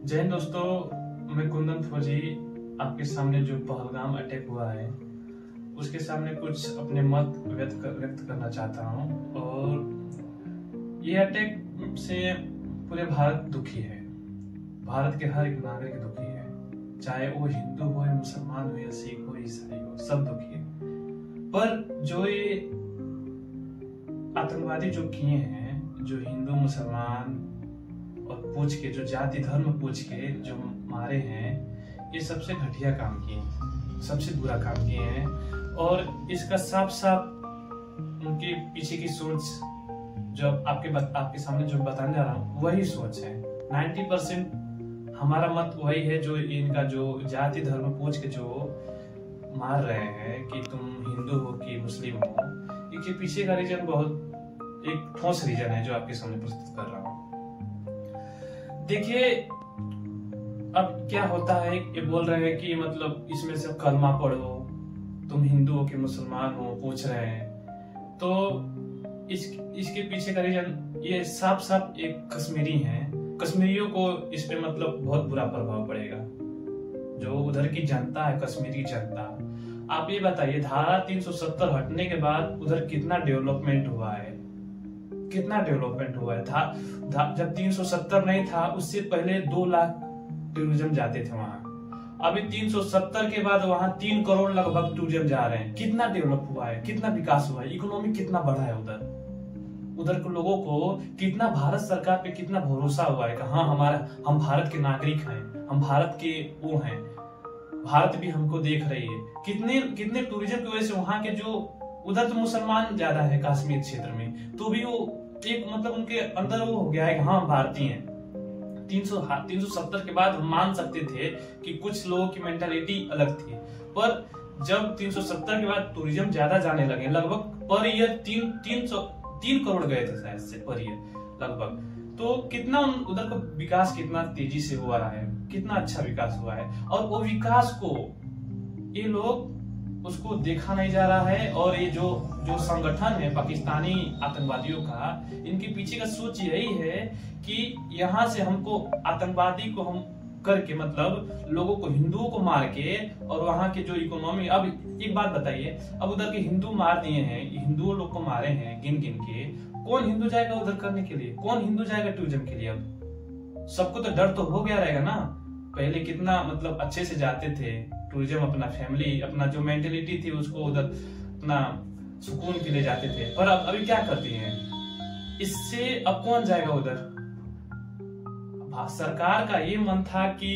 जय हिंद दोस्तों, मैं कुंदन फौजी आपके सामने जो पहलगाम अटैक हुआ है उसके सामने कुछ अपने मत व्यक्त करना चाहता हूँ। और ये अटैक से पूरे भारत दुखी है। भारत के हर एक नागरिक दुखी है, चाहे वो हिंदू हो या मुसलमान हो या सिख हो ईसाई हो, सब दुखी है। पर जो ये आतंकवादी जो किए हैं, जो हिंदू मुसलमान और पूछ के, जो जाति धर्म पूछ के जो मारे हैं, ये सबसे घटिया काम किए हैं, सबसे बुरा काम किए हैं। और इसका साफ साफ उनके पीछे की सोच जो आपके सामने जो बताने जा रहा हूँ वही सोच है। 90% हमारा मत वही है, जो इनका जो जाति धर्म पूछ के जो मार रहे हैं कि तुम हिंदू हो कि मुस्लिम हो, इसके पीछे का रीजन बहुत एक ठोस रीजन है जो आपके सामने प्रस्तुत कर रहा हूँ। देखिए, अब क्या होता है, ये बोल रहे हैं कि मतलब इसमें से कलमा पढ़ो, तुम हिंदू हो कि मुसलमान हो, पूछ रहे हैं। तो इसके पीछे का रीजन ये साफ साफ एक कश्मीरी है। कश्मीरियों को इस पे मतलब बहुत बुरा प्रभाव पड़ेगा। जो उधर की जनता है, कश्मीरी जनता, आप ये बताइए, धारा 370 हटने के बाद उधर कितना डेवलपमेंट हुआ है, कितना डेवलपमेंट हुआ है। जब 370 नहीं था उससे पहले 2 लाख टूरिज्म जाते थे वहां। अभी 370 के बाद वहां 3 करोड़ लगभग टूरिज्म जा रहे हैं। कितना डेवलप हुआ है, कितना विकास हुआ है, इकोनॉमी कितना बढ़ा है उधर के लोगों को कितना भारत सरकार पे कितना भरोसा हुआ है कि हाँ हम भारत के नागरिक हैं, हम भारत के वो हैं, भारत भी हमको देख रही है। कितने टूरिज्म की वजह से वहां के जो उधर तो मुसलमान ज्यादा है कश्मीर क्षेत्र में, तो भी वो एक मतलब उनके अंदर वो हो गया है कि हाँ भारतीय हैं। 370 के बाद हम मान सकते थे कि कुछ लोगों की मेंटालिटी अलग थी, पर जब 370 के बाद टूरिज्म ज्यादा जाने लगे, लगभग पर ईयर 3 करोड़ गए थे शायद से पर ईयर लगभग, तो कितना उधर का विकास कितना तेजी से हुआ है, कितना अच्छा विकास हुआ है। और वो विकास को ये लोग उसको देखा नहीं जा रहा है। और ये जो संगठन है पाकिस्तानी आतंकवादियों का, इनके पीछे का सोच यही है कि यहाँ से हमको आतंकवादी को हम करके मतलब लोगों को, हिंदुओं को मार के, और वहां के जो इकोनॉमी। अब एक बात बताइए, अब उधर के हिंदू मार दिए हैं, हिंदुओं लोग को मारे हैं गिन गिन के, कौन हिंदू जाएगा उधर करने के लिए, कौन हिंदू जाएगा टूरिज्म के लिए। अब सबको तो डर तो हो गया रहेगा ना। पहले कितना मतलब अच्छे से जाते थे टूरिज्म, अपना फैमिली, अपना जो मेंटेलिटी थी उसको उधर अपना सुकून के लिए जाते थे। पर अब अभी क्या करती हैं, इससे अब कौन जाएगा उधर। सरकार का ये मन था कि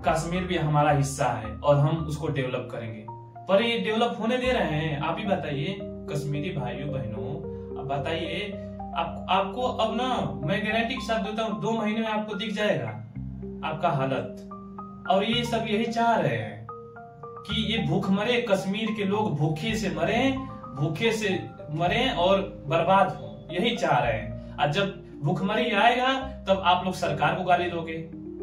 कश्मीर भी हमारा हिस्सा है और हम उसको डेवलप करेंगे, पर ये डेवलप होने दे रहे हैं। आप ही बताइए कश्मीरी भाइयों बहनों, अब बताइए आपको अब ना, मैं गारंटी के साथ देता हूँ 2 महीने में आपको दिख जाएगा आपका हालत। और ये सब यही चाह रहे हैं कि ये भूखमरे कश्मीर के लोग भूखे से मरे और बर्बाद हो, यही चाह रहे हैं। और जब भूखमरी आएगा तब आप लोग सरकार को गाली दोगे,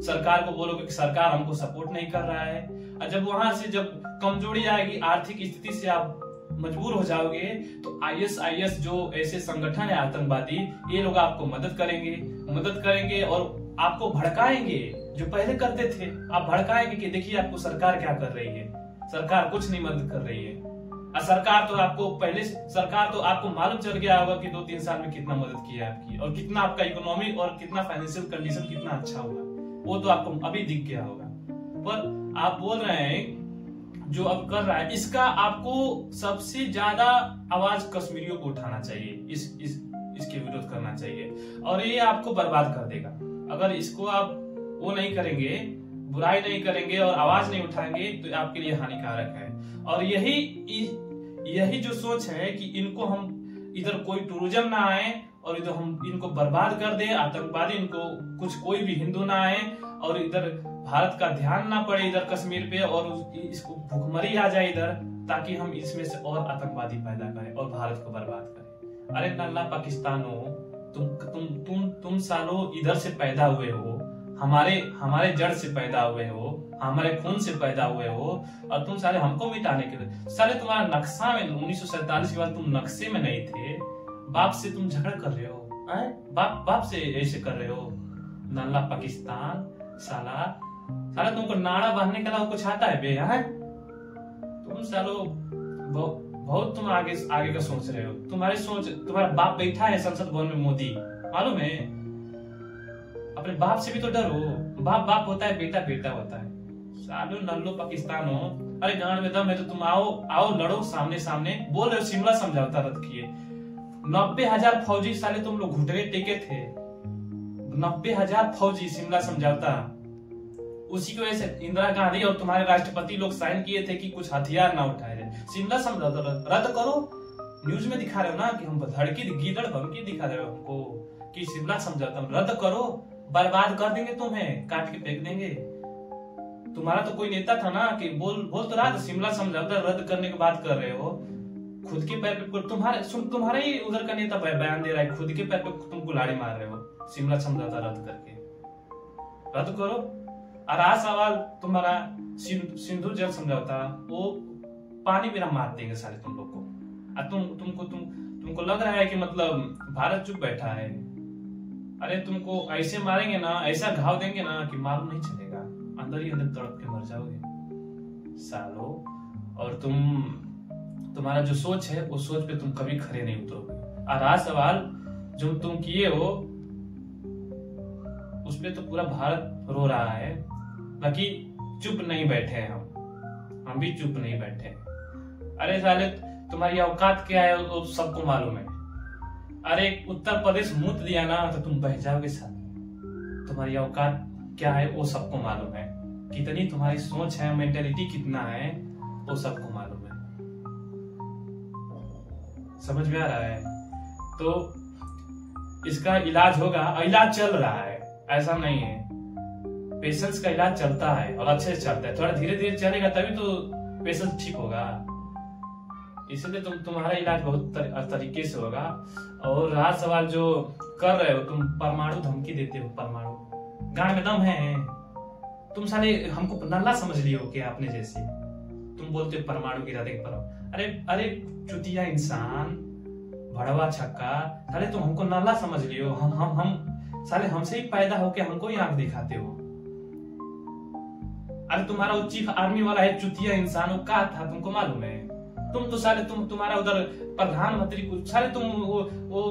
सरकार को बोलोगे कि सरकार हमको सपोर्ट नहीं कर रहा है। और जब वहां से जब कमजोरी आएगी, आर्थिक स्थिति से आप मजबूर हो जाओगे, तो ISIS जो ऐसे संगठन है आतंकवादी, ये लोग आपको मदद करेंगे और आपको भड़काएंगे, जो पहले करते थे। आप भड़काएंगे कि देखिए आपको सरकार क्या कर रही है, सरकार कुछ नहीं मदद कर रही है। सरकार तो आपको मालूम चल गया होगा कि 2-3 साल में कितना मदद किया आपकी, और कितना आपका इकोनॉमी और कितना फाइनेंशियल कंडीशन कितना अच्छा हुआ, वो तो आपको अभी दिख गया होगा। पर आप बोल रहे हैं जो अब कर रहा है, इसका आपको सबसे ज्यादा आवाज कश्मीरियों को उठाना चाहिए, इसके विरोध करना चाहिए, और ये आपको बर्बाद कर देगा। अगर इसको आप वो नहीं करेंगे, बुराई नहीं करेंगे और आवाज नहीं उठाएंगे, तो आपके लिए हानिकारक है। और यही जो सोच है कि इनको हम इधर कोई टूरिज्म ना आए और इधर हम इनको बर्बाद कर दे, आतंकवादी, इनको कोई भी हिंदू ना आए और इधर भारत का ध्यान ना पड़े इधर कश्मीर पे, और इसको भूखमरी आ जाए इधर, ताकि हम इसमें से और आतंकवादी पैदा करें और भारत को बर्बाद करें। अरे नल्ला पाकिस्तान हो, तुम सालों इधर से पैदा हुए हो, हमारे जड़ से पैदा हुए हो, हमारे खून से पैदा हुए हो, और तुम साले हमको मिटाने के लिए, साले तुम्हारा नक्शा में 1947 के बाद तुम नक्शे में नहीं थे। बाप से तुम झगड़ा कर रहे हो, बाप से ऐसे कर रहे हो। नल्ला पाकिस्तान, साला साला तुमको नाड़ा बांधने के अलावा कुछ आता है बे? है तुम सालो बहुत तुम आगे आगे का सोच रहे हो। तुम्हारी सोच, तुम्हारा बाप बैठा है संसद भवन में, मोदी, मालूम है? अपने बाप से भी तो डरो। बाप बाप होता है, बेटा बेटा होता है। सालो नल्लो पाकिस्तान हो। अरे गांड में दम है तो तुम आओ आओ लड़ो सामने सामने। बोल रहे हो शिमला समझौता रद्द किए। 90,000 फौजी साले तुम लोग घुटने टेके थे। 90,000 फौजी, शिमला समझौता। उसी की वजह से इंदिरा गांधी और तुम्हारे राष्ट्रपति लोग साइन किए थे कि कुछ हथियार ना उठाए जाए। शिमला समझौता रद्द करो। न्यूज में दिखा रहे हो ना कि हम धड़की गीदड़ धमकी दिखा रहे हो हमको कि शिमला समझौता रद्द करो, बर्बाद कर देंगे तुम्हें, काट के फेंक देंगे। तुम्हारा तो कोई नेता था ना कि बोल तो रहा था शिमला समझौता रद्द करने की बात कर रहे हो। खुद के पैर पे तुम्हारा ही उधर का नेता बयान दे रहा है, खुद के पैर पे तुम कुल्हाड़ी मार रहे हो शिमला समझौता रद्द करके। रद्द करो। और आज सवाल तुम्हारा सिंधु जल समझौता, वो पानी मेरा मार देंगे साले तुम लोग को। और तुमको लग रहा है कि मतलब भारत चुप बैठा है। अरे तुमको ऐसे मारेंगे ना, ऐसा घाव देंगे ना कि मालूम नहीं चलेगा, अंदर ही अंदर तड़प के मर जाओगे सालो। और तुम्हारा जो सोच है वो सोच पे तुम कभी खड़े नहीं उतरोगे। और आज सवाल जो तुम किए हो उस पे तो पूरा भारत रो रहा है, बाकी चुप नहीं बैठे हैं हम भी चुप नहीं बैठे। अरे साले तुम्हारी औकात क्या है वो सबको मालूम है। अरे उत्तर प्रदेश मुत दिया ना तो तुम बह जाओगे साले। तुम्हारी औकात क्या है वो सबको मालूम है। कितनी तुम्हारी सोच है, मेंटेलिटी कितना है वो सबको मालूम है। समझ में आ रहा है? तो इसका इलाज होगा, इलाज चल रहा है, ऐसा नहीं है। पेशेंस का इलाज चलता है और अच्छे से चलता है। थोड़ा धीरे धीरे चलेगा तभी तो पेशेंस ठीक होगा। इसलिए तुम्हारा इलाज बहुत तरीके से होगा। और रहा सवाल जो कर रहे हो तुम, परमाणु धमकी देते हो, परमाणु गांड में दम है। तुम साले हमको नल्ला समझ लियो क्या अपने जैसे? तुम बोलते हो परमाणु गिरा देंगे परमाणु। अरे चुतिया इंसान, भड़वा छक्का, साले तुम हमको नल्ला समझ लियो। हम साले हमसे ही पैदा होके हमको ही आंख दिखाते हो। अरे तुम्हारा वो चीफ आर्मी वाला है चुतिया इंसान, वो क्या था तुमको मालूम है? तुम तो साले तुम्हारा उधर प्रधानमंत्री कुछ साले तुम वो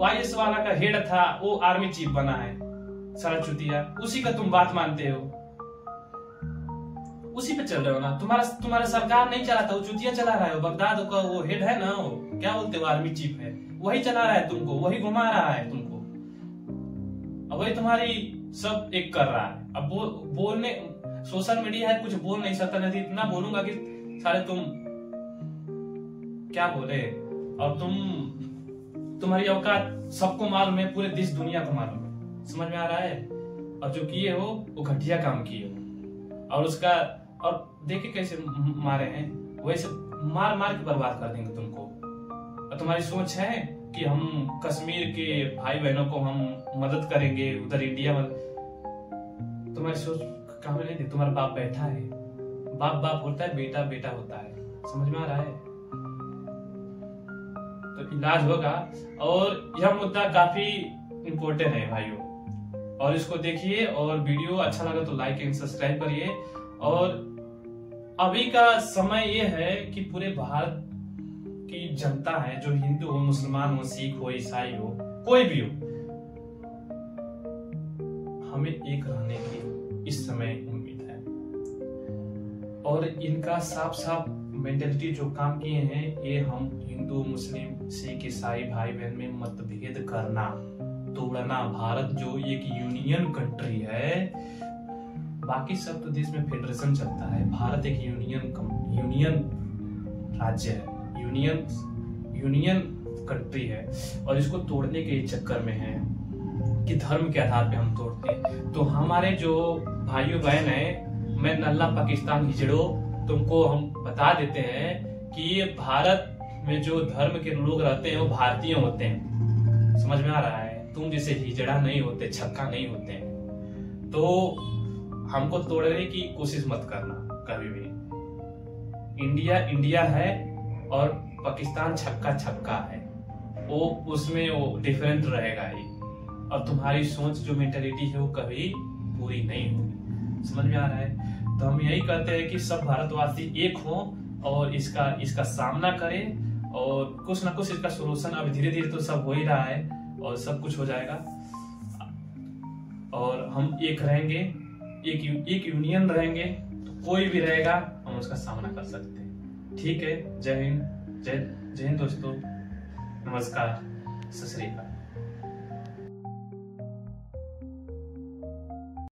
IAS वाला का हेड था, वो आर्मी चीफ बना है साला चुतिया। उसी का तुम बात मानते हो, उसी पे चल रहे हो ना। तुम्हारा सरकार नहीं चलाता, वो चुतिया चला रहा है। बगदाद का वो हेड है ना, वो क्या बोलते हो आर्मी चीफ है, वही चला रहा है तुमको, वही घुमा रहा है तुमको। अब वही तुम्हारी सब एक कर रहा है। अब बोलने सोशल मीडिया है, कुछ बोल नहीं सकता, नहीं इतना बोलूंगा कि सारे तुम क्या बोले। और तुम्हारी औकात सबको मालूम है, पूरे देश दुनिया को मालूम है। समझ में आ रहा है? और जो किए हो वो घटिया काम किए हो। और देखे कैसे मारे हैं, वैसे मार मार के बर्बाद कर देंगे तुमको। और तुम्हारी सोच है कि हम कश्मीर के भाई बहनों को हम मदद करेंगे उधर इंडिया में। तुम्हारी सोच कहाँ नहीं थी। तुम्हारा बाप बैठा है, बाप बाप होता है, बेटा बेटा होता है। समझ में आ रहा है? तो इलाज होगा। और यह मुद्दा काफी इम्पोर्टेंट है भाइयों, और इसको देखिए। और वीडियो अच्छा लगा तो लाइक एंड सब्सक्राइब करिए। और अभी का समय ये है कि पूरे भारत की जनता है, जो हिंदू हो, मुसलमान हो, सिख हो, ईसाई हो, कोई भी हो, हमें एक रहने की इस समय उम्मीद है। और इनका साफ साफ मेंटेलिटी जो काम किए हैं, ये हम हिंदू मुस्लिम सिख ईसाई भाई बहन में मतभेद करना, तोड़ना। भारत जो एक यूनियन कंट्री है, बाकी सब तो देश में फेडरेशन चलता है, भारत एक यूनियन राज्य है, यूनियन कंट्री है। और इसको तोड़ने के चक्कर में है कि धर्म के आधार पे हम तोड़ते हैं। तो हमारे जो भाइयों बहन है, मैं नल्ला पाकिस्तान हिजड़ो, तुमको हम बता देते हैं कि ये भारत में जो धर्म के लोग रहते हैं वो भारतीय होते हैं। समझ में आ रहा है? तुम जैसे हिजड़ा नहीं होते, छक्का नहीं होते हैं। तो हमको तोड़ने की कोशिश मत करना कभी भी। इंडिया इंडिया है और पाकिस्तान छक्का छक्का है, वो उसमें वो डिफरेंट रहेगा ही। और तुम्हारी सोच जो मेंटेलिटी है वो कभी पूरी नहीं होगी। समझ में आ रहा है? तो हम यही कहते हैं कि सब भारतवासी एक हों और इसका सामना करें, और कुछ ना कुछ इसका सोल्यूशन अब धीरे धीरे तो सब हो ही रहा है और सब कुछ हो जाएगा। और हम एक रहेंगे, एक यूनियन रहेंगे, तो कोई भी रहेगा हम उसका सामना कर सकते हैं। ठीक है, जय हिंद, जय हिंद दोस्तों, नमस्कार, सत श्री अकाल।